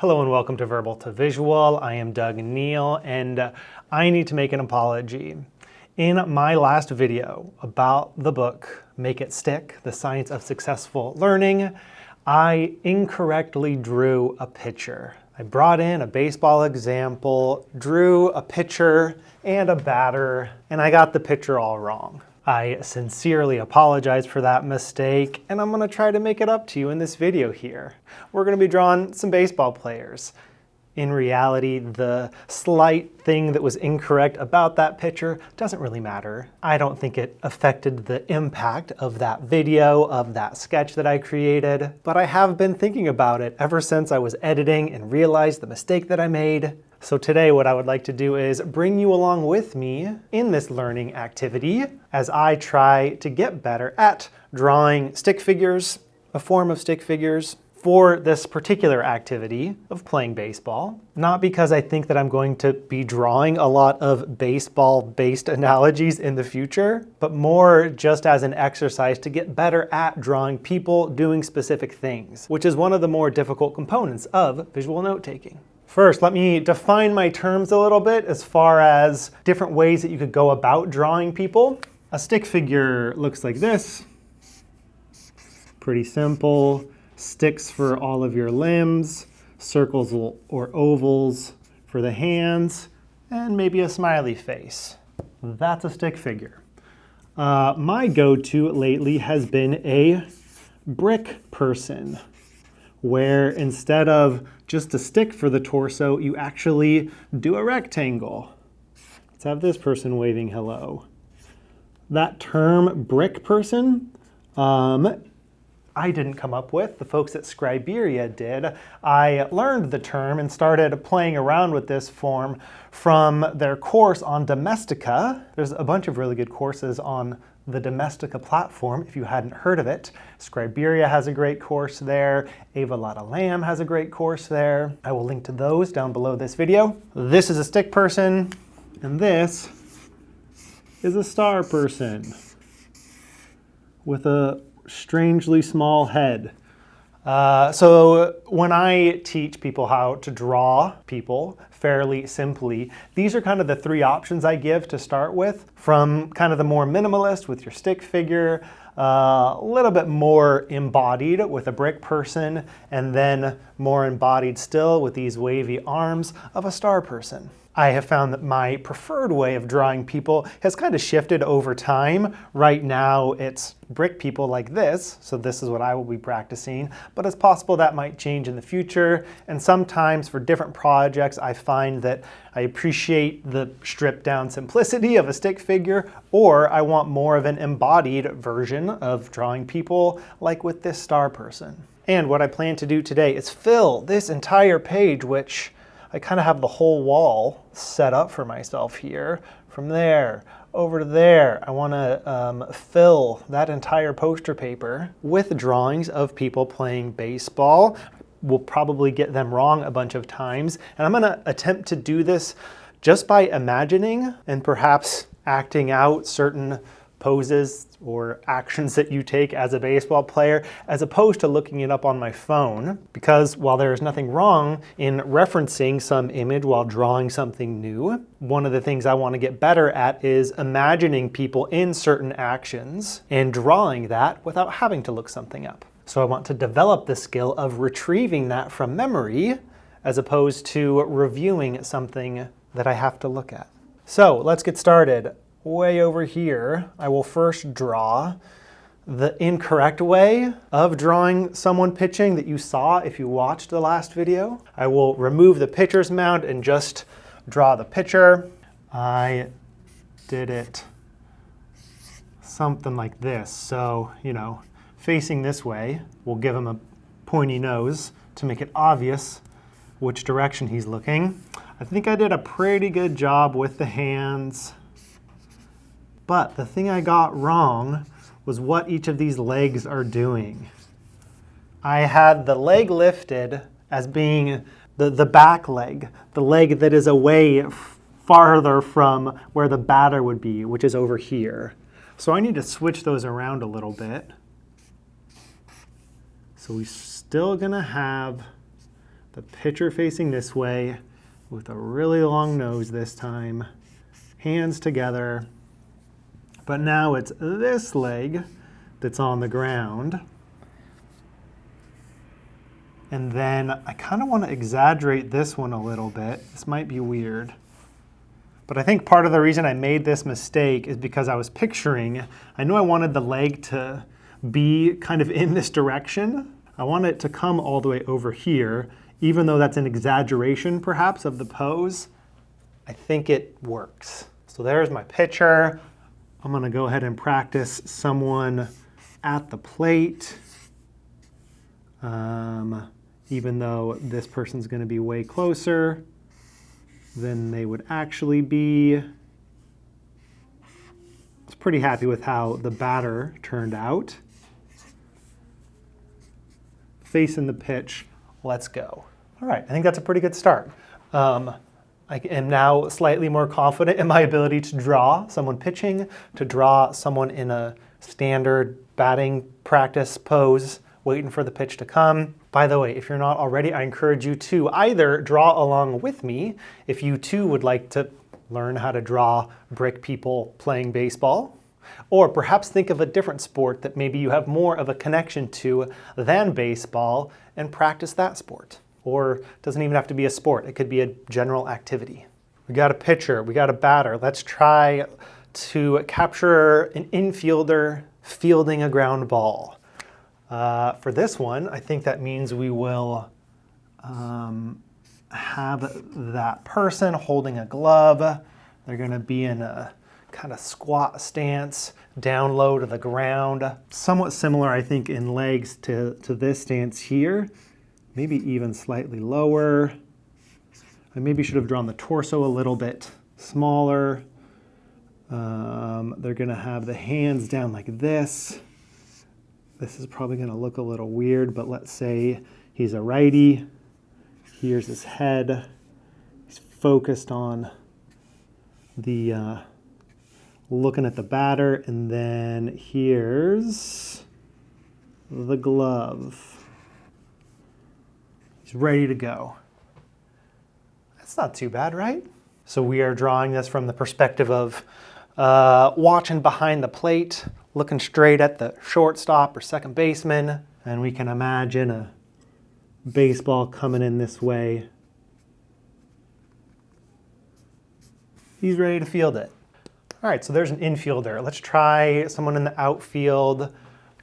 Hello and welcome to Verbal to Visual. I am Doug Neill and I need to make an apology. In my last video about the book, Make It Stick, The Science of Successful Learning, I incorrectly drew a picture. I brought in a baseball example, drew a pitcher and a batter, and I got the picture all wrong. I sincerely apologize for that mistake, and I'm gonna try to make it up to you in this video here. We're gonna be drawing some baseball players. In reality, the slight thing that was incorrect about that picture doesn't really matter. I don't think it affected the impact of that video, of that sketch that I created, but I have been thinking about it ever since I was editing and realized the mistake that I made. So today what I would like to do is bring you along with me in this learning activity as I try to get better at drawing stick figures, a form of stick figures, for this particular activity of playing baseball. Not because I think that I'm going to be drawing a lot of baseball-based analogies in the future, but more just as an exercise to get better at drawing people doing specific things, which is one of the more difficult components of visual note-taking. First, let me define my terms a little bit as far as different ways that you could go about drawing people. A stick figure looks like this. Pretty simple. Sticks for all of your limbs, circles or ovals for the hands, and maybe a smiley face. That's a stick figure. My go-to lately has been a brick person, where instead of just a stick for the torso, you actually do a rectangle. Let's have this person waving hello. That term, brick person, I didn't come up with, the folks at Scriberia did. I learned the term and started playing around with this form from their course on Domestika. There's a bunch of really good courses on the Domestika platform, if you hadn't heard of it. Scriberia has a great course there. Ava Lotta Lamb has a great course there. I will link to those down below this video. This is a stick person, and this is a star person with a strangely small head. So when I teach people how to draw people fairly simply, these are kind of the three options I give to start with, from kind of the more minimalist with your stick figure, a little bit more embodied with a brick person, and then more embodied still with these wavy arms of a star person. I have found that my preferred way of drawing people has kind of shifted over time. Right now it's brick people like this, so this is what I will be practicing, but it's possible that might change in the future. And sometimes for different projects I find that I appreciate the stripped down simplicity of a stick figure, or I want more of an embodied version of drawing people like with this star person. And what I plan to do today is fill this entire page, which I kind of have the whole wall set up for myself here. From there over to there, I want to fill that entire poster paper with drawings of people playing baseball. We'll probably get them wrong a bunch of times, and I'm going to attempt to do this just by imagining and perhaps acting out certain poses or actions that you take as a baseball player, as opposed to looking it up on my phone. Because while there is nothing wrong in referencing some image while drawing something new, one of the things I want to get better at is imagining people in certain actions and drawing that without having to look something up. So I want to develop the skill of retrieving that from memory as opposed to reviewing something that I have to look at. So let's get started. Way over here, I will first draw the incorrect way of drawing someone pitching that you saw if you watched the last video. I will remove the pitcher's mound and just draw the pitcher. I did it something like this. So, facing this way, we'll give him a pointy nose to make it obvious which direction he's looking. I think I did a pretty good job with the hands. But the thing I got wrong was what each of these legs are doing. I had the leg lifted as being the back leg, the leg that is away farther from where the batter would be, which is over here. So I need to switch those around a little bit. So we're still gonna have The pitcher facing this way with a really long nose this time. Hands together. But now it's this leg that's on the ground. And then I kind of want to exaggerate this one a little bit. This might be weird. But I think part of the reason I made this mistake is because I was picturing, I knew I wanted the leg to be kind of in this direction. I want it to come all the way over here, even though that's an exaggeration perhaps of the pose. I think it works. So there's my pitcher. I'm gonna go ahead and practice someone at the plate. Even though this person's gonna be way closer than they would actually be. I was pretty happy with how the batter turned out. Facing the pitch, let's go. All right, I think that's a pretty good start. I am now slightly more confident in my ability to draw someone pitching, to draw someone in a standard batting practice pose, waiting for the pitch to come. By the way, if you're not already, I encourage you to either draw along with me if you too would like to learn how to draw brick people playing baseball, or perhaps think of a different sport that maybe you have more of a connection to than baseball and practice that sport. Or it doesn't even have to be a sport, it could be a general activity. We got a pitcher, we got a batter. Let's try to capture an infielder fielding a ground ball. For this one, I think that means we will have that person holding a glove. They're gonna be in a kind of squat stance, down low to the ground. Somewhat similar, I think, in legs to this stance here. Maybe even slightly lower. I maybe should have drawn the torso a little bit smaller. They're gonna have the hands down like this. This is probably gonna look a little weird, but let's say he's a righty. Here's his head. He's focused on the, looking at the batter, and then here's the glove. He's ready to go. That's not too bad, right? So we are drawing this from the perspective of watching behind the plate, looking straight at the shortstop or second baseman, and we can imagine a baseball coming in this way. He's ready to field it. All right, so there's an infielder. Let's try someone in the outfield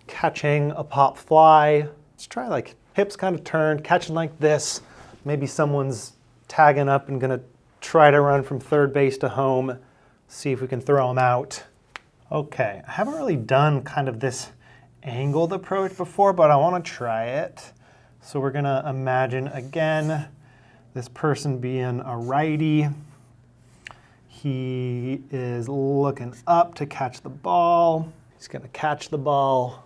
catching a pop fly. Let's try like hips kind of turned, catching like this. Maybe someone's tagging up and gonna try to run from third base to home. See if we can throw him out. Okay, I haven't really done kind of this angled approach before, but I wanna try it. So we're gonna imagine again, this person being a righty. He is looking up to catch the ball. He's gonna catch the ball,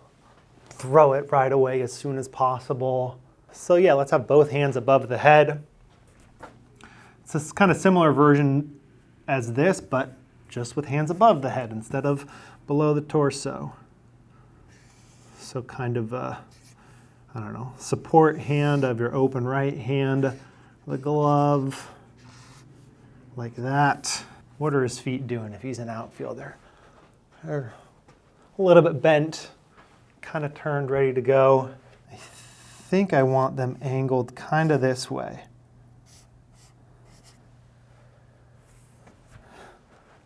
throw it right away as soon as possible. So yeah, let's have both hands above the head. It's this kind of similar version as this, but just with hands above the head instead of below the torso. So kind of a, I don't know, support hand of your open right hand, the glove, like that. What are his feet doing if he's an outfielder? They're a little bit bent, kind of turned, ready to go. I think I want them angled kind of this way.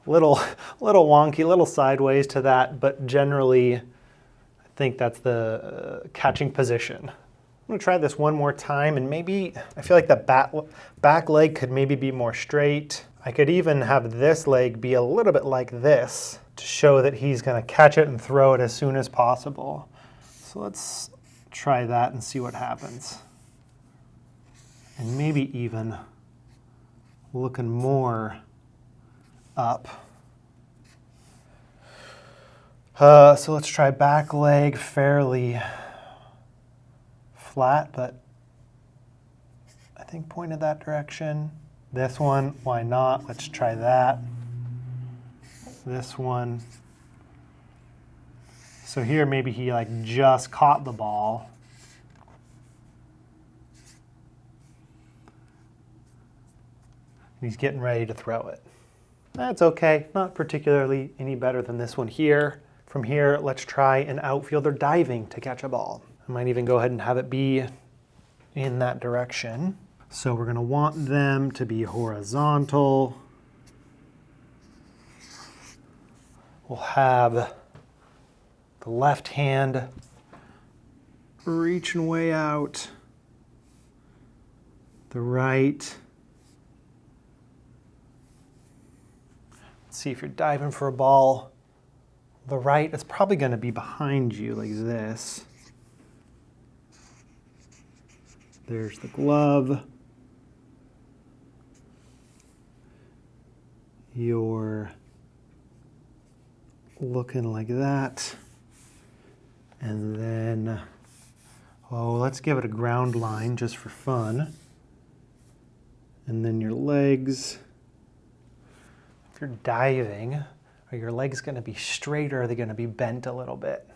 Little wonky, little sideways to that, but generally I think that's the catching position. I'm gonna try this one more time, and maybe, I feel like the back leg could maybe be more straight. I could even have this leg be a little bit like this to show that he's gonna catch it and throw it as soon as possible. So let's try that and see what happens. And maybe even looking more up. So let's try back leg fairly flat, but I think pointed that direction. This one, why not? Let's try that. This one. So here maybe he like just caught the ball. He's getting ready to throw it. That's okay, not particularly any better than this one here. From here, let's try an outfielder diving to catch a ball. I might even go ahead and have it be in that direction. So we're gonna want them to be horizontal. We'll have the left hand reaching way out. The right. Let's see if you're diving for a ball. The right is probably going to be behind you like this. There's the glove. You're looking like that. And then, oh, let's give it a ground line just for fun. And then your legs. If you're diving, are your legs going to be straight or are they going to be bent a little bit?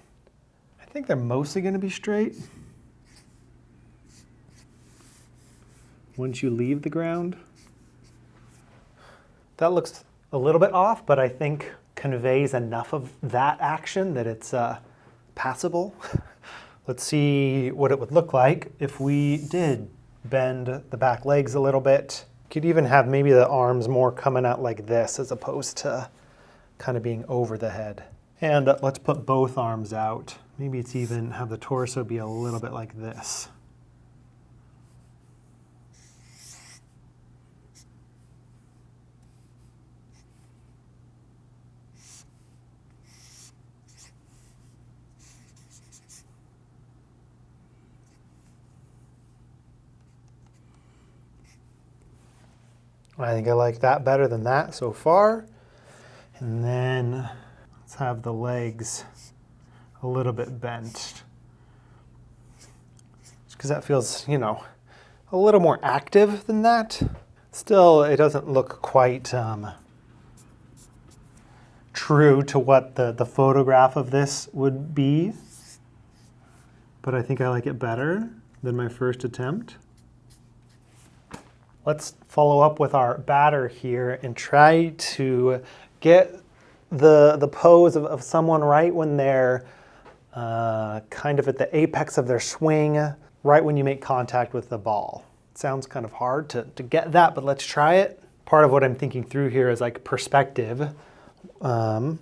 I think they're mostly going to be straight. Once you leave the ground. That looks a little bit off, but I think conveys enough of that action that it's passable. Let's see what it would look like if we did bend the back legs a little bit. Could even have maybe the arms more coming out like this as opposed to kind of being over the head. And let's put both arms out. Maybe it's even have the torso be a little bit like this. I think I like that better than that so far. And then let's have the legs a little bit bent. Just because that feels, you know, a little more active than that. Still, it doesn't look quite true to what the photograph of this would be. But I think I like it better than my first attempt. Let's follow up with our batter here and try to get the pose of someone right when they're kind of at the apex of their swing, right when you make contact with the ball. It sounds kind of hard to get that, but let's try it. Part of what I'm thinking through here is like perspective. Will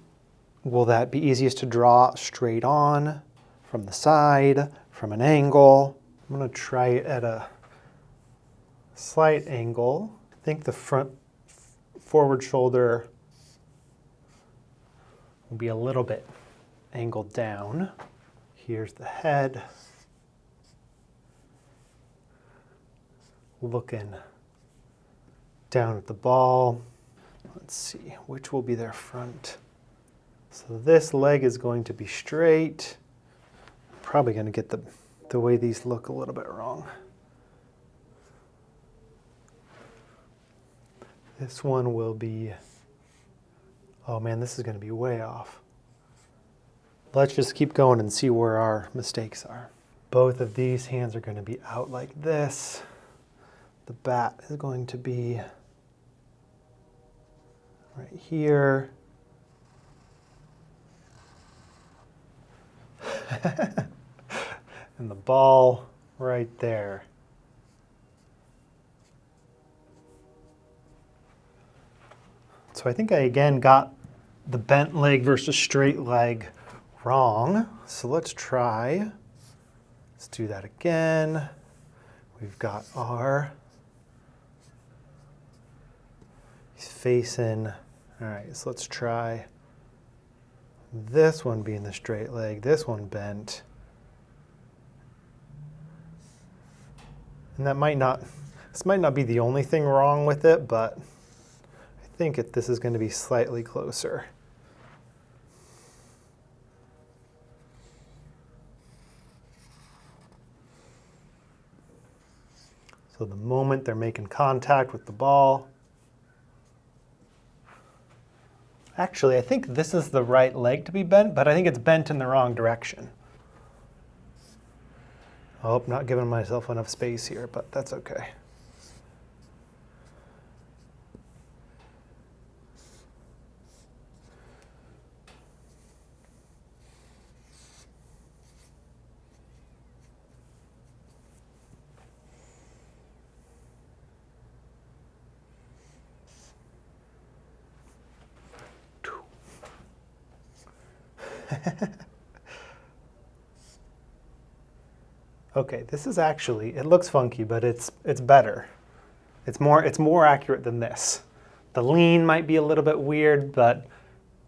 that be easiest to draw straight on, from the side, from an angle? I'm gonna try it at a slight angle. I think the front forward shoulder will be a little bit angled down. Here's the head. Looking down at the ball. Let's see, which will be their front. So this leg is going to be straight. Probably going to get the way these look a little bit wrong. This one will be, oh man, this is going to be way off. Let's just keep going and see where our mistakes are. Both of these hands are going to be out like this. The bat is going to be right here. And the ball right there. So I think I again got the bent leg versus straight leg wrong. So let's try. Let's do that again. We've got our, he's facing, all right, so let's try this one being the straight leg, this one bent. And that might not, this might not be the only thing wrong with it, but I think this is going to be slightly closer. So the moment they're making contact with the ball. Actually, I think this is the right leg to be bent, but I think it's bent in the wrong direction. I hope not giving myself enough space here, but that's okay. Okay, this is actually, it looks funky, but it's better. It's more accurate than this. The lean might be a little bit weird, but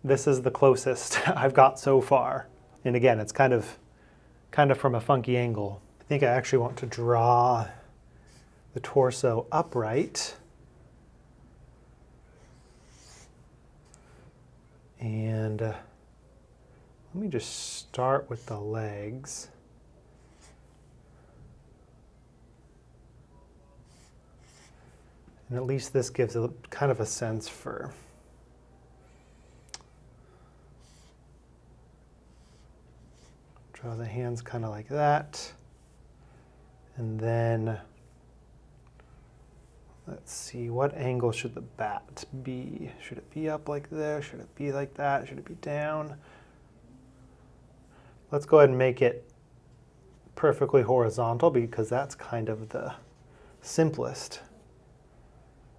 this is the closest I've got so far. And again, it's kind of from a funky angle. I think I actually want to draw the torso upright. And let me just start with the legs. And at least this gives a kind of a sense for draw the hands kind of like that. And then let's see, what angle should the bat be? Should it be up like this? Should it be like that? Should it be down? Let's go ahead and make it perfectly horizontal because that's kind of the simplest,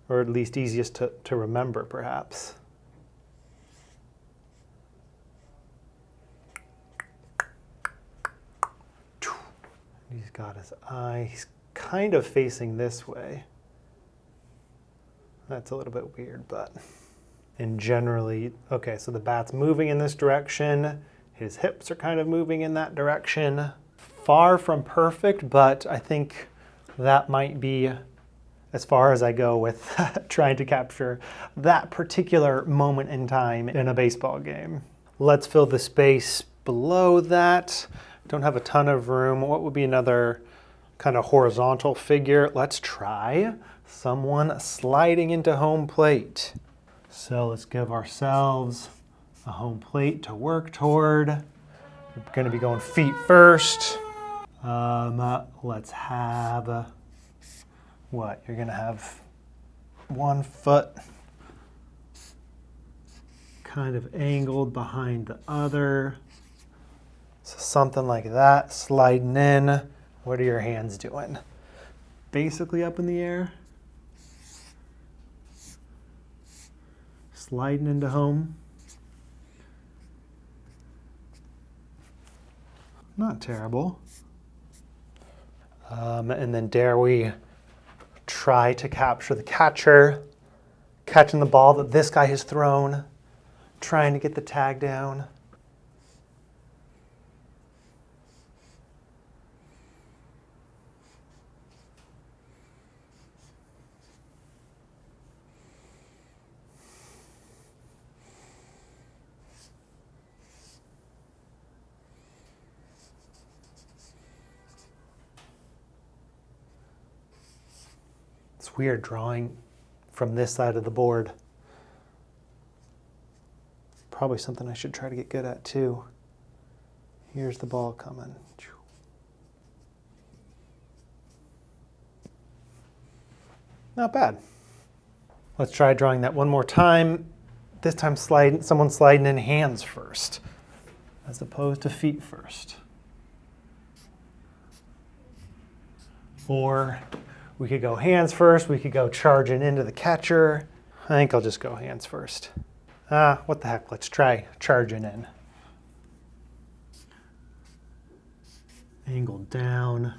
or at least easiest to remember, perhaps. He's got his eye. He's kind of facing this way. That's a little bit weird, but... And generally, okay, so the bat's moving in this direction. His hips are kind of moving in that direction. Far from perfect, but I think that might be as far as I go with trying to capture that particular moment in time in a baseball game. Let's fill the space below that. Don't have a ton of room. What would be another kind of horizontal figure? Let's try someone sliding into home plate. So let's give ourselves a home plate to work toward. We're going to be going feet first. Let's have, what? You're going to have one foot kind of angled behind the other. So something like that, sliding in. What are your hands doing? Basically up in the air. Sliding into home. Not terrible. And then dare we try to capture the catcher, catching the ball that this guy has thrown, trying to get the tag down. It's weird drawing from this side of the board. Probably something I should try to get good at too. Here's the ball coming. Not bad. Let's try drawing that one more time. This time someone sliding in hands first, as opposed to feet first. Or we could go hands first, we could go charging into the catcher. I think I'll just go hands first. What the heck, let's try charging in. Angled down,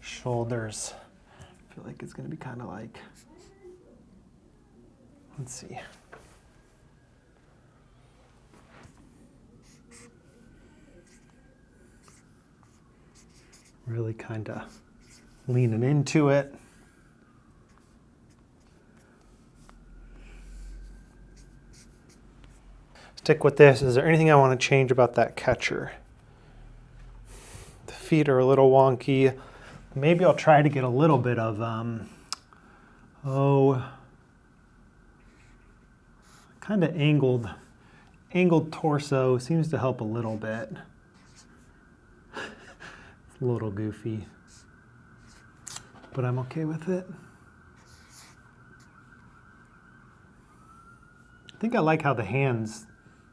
shoulders. I feel like it's gonna be kind of like, let's see. Really kind of leaning into it. Stick with this. Is there anything I want to change about that catcher? The feet are a little wonky. Maybe I'll try to get a little bit of, kind of angled torso seems to help a little bit. It's a little goofy, but I'm okay with it. I think I like how the hands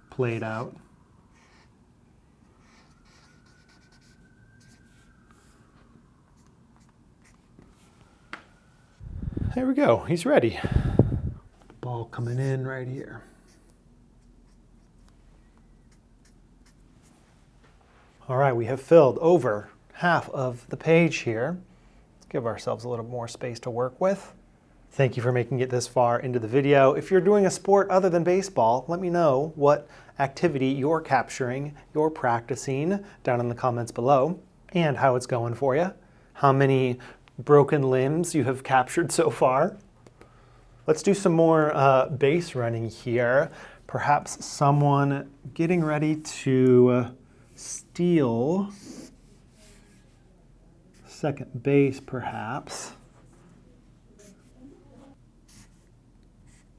played out. There we go, he's ready. Ball coming in right here. All right, we have filled over half of the page here. Let's give ourselves a little more space to work with. Thank you for making it this far into the video. If you're doing a sport other than baseball, let me know what activity you're capturing, you're practicing down in the comments below, and how it's going for you, how many broken limbs you have captured so far. Let's do some more base running here. Perhaps someone getting ready to steal second base, perhaps.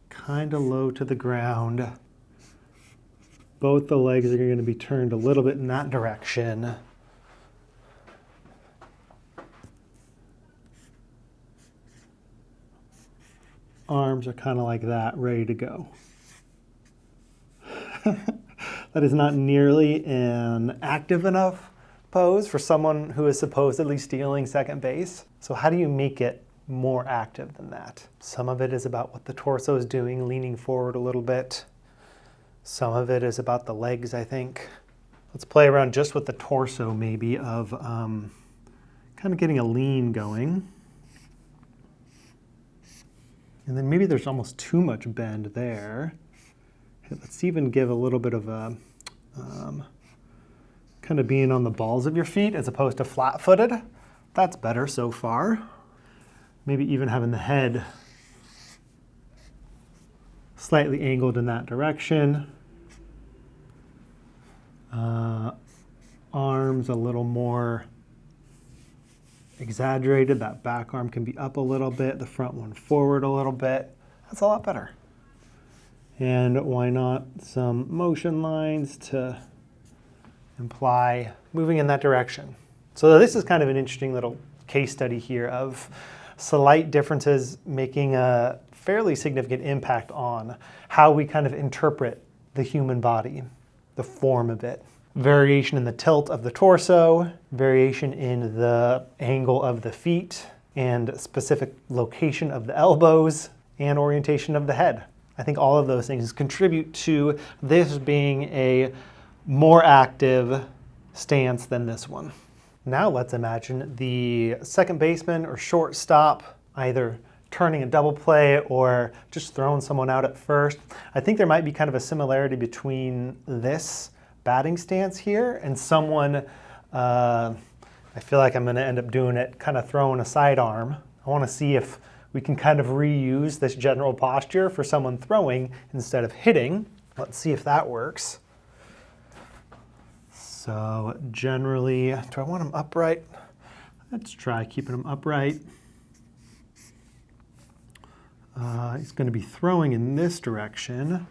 Kind of low to the ground. Both the legs are going to be turned a little bit in that direction. Arms are kind of like that, ready to go. That is not nearly an active enough pose for someone who is supposedly stealing second base. So how do you make it more active than that? Some of it is about what the torso is doing, leaning forward a little bit. Some of it is about the legs, I think. Let's play around just with the torso maybe of kind of getting a lean going. And then maybe there's almost too much bend there. Let's even give a little bit of a kind of being on the balls of your feet as opposed to flat-footed. That's better so far. Maybe even having the head slightly angled in that direction. Arms a little more exaggerated. That back arm can be up a little bit, the front one forward a little bit. That's a lot better. And why not some motion lines to imply moving in that direction. So this is kind of an interesting little case study here of slight differences making a fairly significant impact on how we kind of interpret the human body, the form of it. Variation in the tilt of the torso, variation in the angle of the feet, and specific location of the elbows, and orientation of the head. I think all of those things contribute to this being a more active stance than this one. Now let's imagine the second baseman or shortstop either turning a double play or just throwing someone out at first. I think there might be kind of a similarity between this batting stance here and someone, I feel like I'm going to end up doing it, kind of throwing a sidearm. I want to see if we can kind of reuse this general posture for someone throwing instead of hitting. Let's see if that works. So generally, do I want them upright? Let's try keeping them upright. He's going to be throwing in this direction.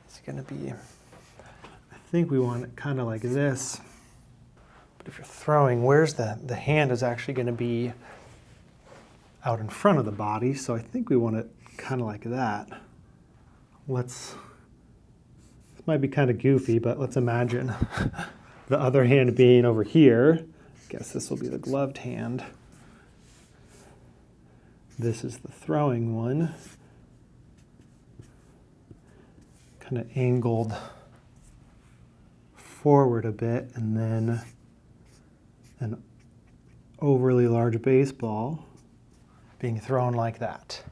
It's going to be, I think we want it kind of like this. But if you're throwing, where's the hand is actually going to be out in front of the body, so I think we want it kind of like that. This might be kind of goofy, but let's imagine the other hand being over here. I guess this will be the gloved hand. This is the throwing one. Kind of angled forward a bit, and then an overly large baseball being thrown like that.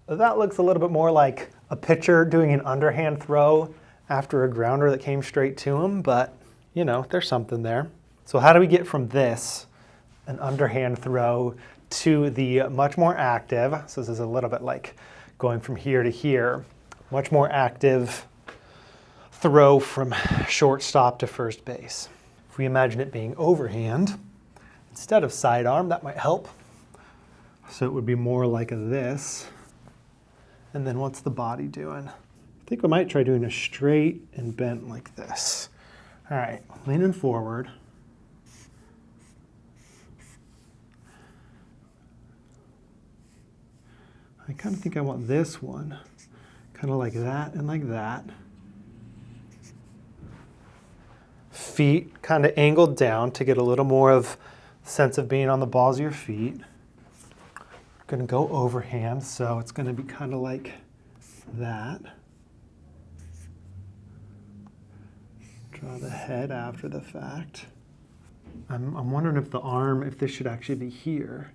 That looks a little bit more like a pitcher doing an underhand throw after a grounder that came straight to him, but you know, there's something there. So how do we get from this, an underhand throw, to the much more active, so this is a little bit like going from here to here, much more active throw from shortstop to first base? If we imagine it being overhand instead of sidearm, that might help. So it would be more like this. And then what's the body doing? I think we might try doing a straight and bent like this. All right, leaning forward. I kind of think I want this one, kind of like that and like that. Feet kind of angled down to get a little more of sense of being on the balls of your feet. Going to go overhand, so it's going to be kind of like that. Draw the head after the fact. I'm wondering if the arm, if this should actually be here.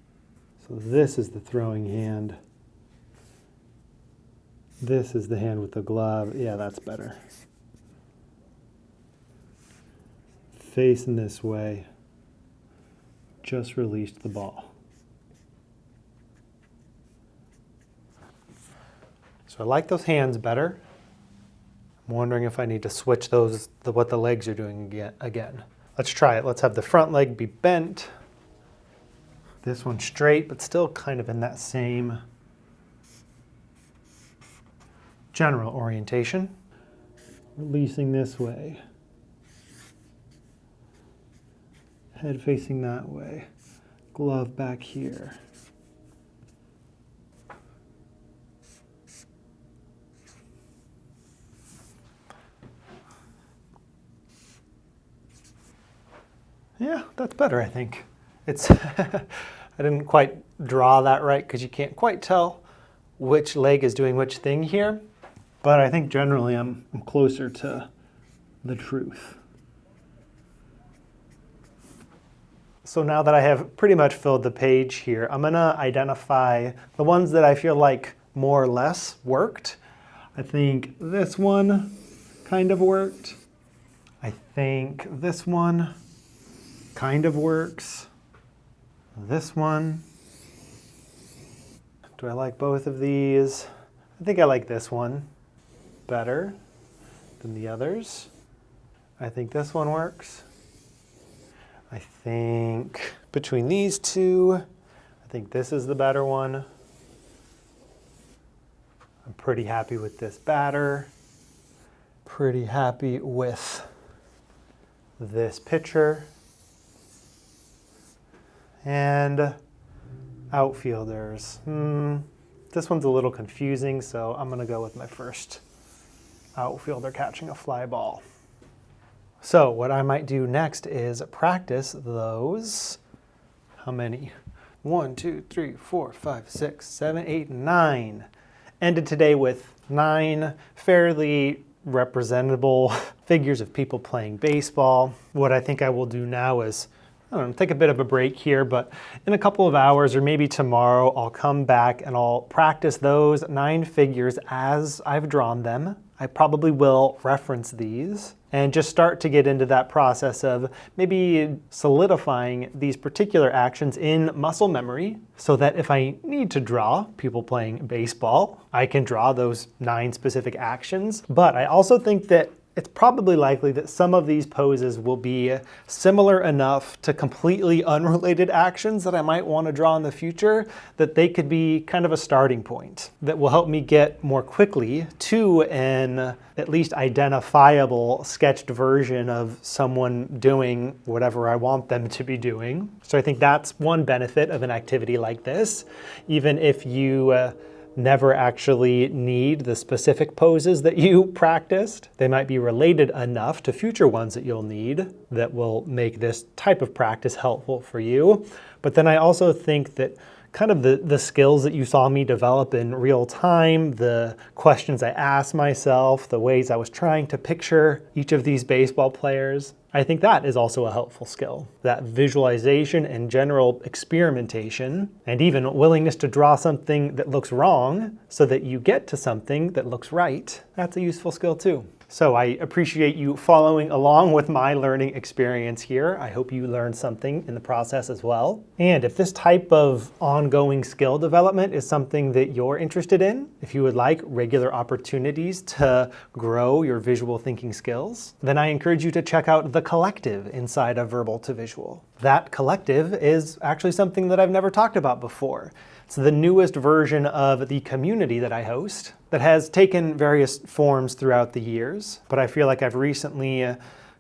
So this is the throwing hand. This is the hand with the glove. Yeah, that's better. Facing this way. Just released the ball. So I like those hands better. I'm wondering if I need to switch those, what the legs are doing again. Let's try it. Let's have the front leg be bent. This one straight, but still kind of in that same general orientation. Releasing this way. Head facing that way. Glove back here. Yeah, that's better, I think. It's I didn't quite draw that right because you can't quite tell which leg is doing which thing here, but I think generally I'm closer to the truth. So now that I have pretty much filled the page here, I'm gonna identify the ones that I feel like more or less worked. I think this one kind of worked. I think this one kind of works. This one. Do I like both of these? I think I like this one better than the others. I think this one works. I think between these two, I think this is the better one. I'm pretty happy with this batter. Pretty happy with this pitcher. And outfielders. This one's a little confusing, so I'm gonna go with my first outfielder catching a fly ball. So what I might do next is practice those, how many? 1, 2, 3, 4, 5, 6, 7, 8, 9. Ended today with 9 fairly representable figures of people playing baseball. What I think I will do now is take a bit of a break here, but in a couple of hours or maybe tomorrow, I'll come back and I'll practice those 9 figures as I've drawn them. I probably will reference these and just start to get into that process of maybe solidifying these particular actions in muscle memory so that if I need to draw people playing baseball, I can draw those 9 specific actions. But I also think that it's probably likely that some of these poses will be similar enough to completely unrelated actions that I might want to draw in the future that they could be kind of a starting point that will help me get more quickly to an at least identifiable sketched version of someone doing whatever I want them to be doing. So I think that's one benefit of an activity like this. Even if you never actually need the specific poses that you practiced, they might be related enough to future ones that you'll need that will make this type of practice helpful for you. But then I also think that kind of the skills that you saw me develop in real time, the questions I asked myself, the ways I was trying to picture each of these baseball players, I think that is also a helpful skill. That visualization and general experimentation, and even willingness to draw something that looks wrong so that you get to something that looks right, that's a useful skill too. So I appreciate you following along with my learning experience here. I hope you learned something in the process as well. And if this type of ongoing skill development is something that you're interested in, if you would like regular opportunities to grow your visual thinking skills, then I encourage you to check out the collective inside of Verbal to Visual. That collective is actually something that I've never talked about before. It's the newest version of the community that I host that has taken various forms throughout the years, but I feel like I've recently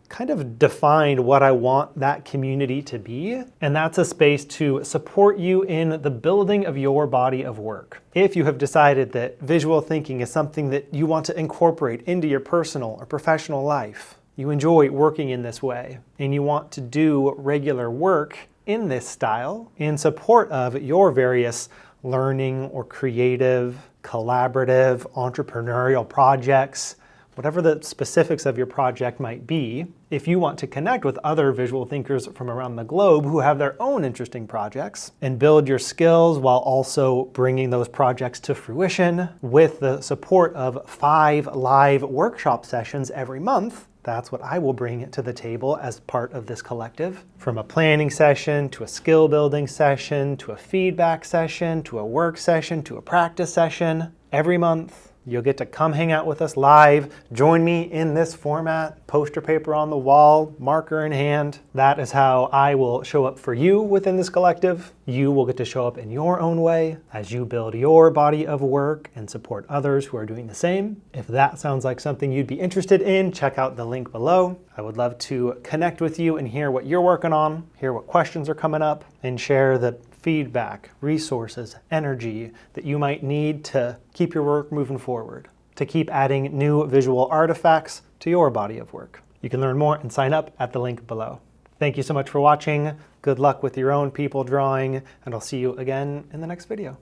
kind of defined what I want that community to be, and that's a space to support you in the building of your body of work. If you have decided that visual thinking is something that you want to incorporate into your personal or professional life, you enjoy working in this way, and you want to do regular work in this style in support of your various learning or creative, collaborative, entrepreneurial projects, Whatever the specifics of your project might be, if you want to connect with other visual thinkers from around the globe who have their own interesting projects and build your skills while also bringing those projects to fruition with the support of 5 live workshop sessions every month, that's what I will bring to the table as part of this collective. From a planning session, to a skill building session, to a feedback session, to a work session, to a practice session, every month you'll get to come hang out with us live. Join me in this format, poster paper on the wall, marker in hand. That is how I will show up for you within this collective. You will get to show up in your own way as you build your body of work and support others who are doing the same. If that sounds like something you'd be interested in, check out the link below. I would love to connect with you and hear what you're working on, hear what questions are coming up, and share the feedback, resources, energy that you might need to keep your work moving forward, to keep adding new visual artifacts to your body of work. You can learn more and sign up at the link below. Thank you so much for watching. Good luck with your own people drawing, and I'll see you again in the next video.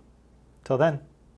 Till then.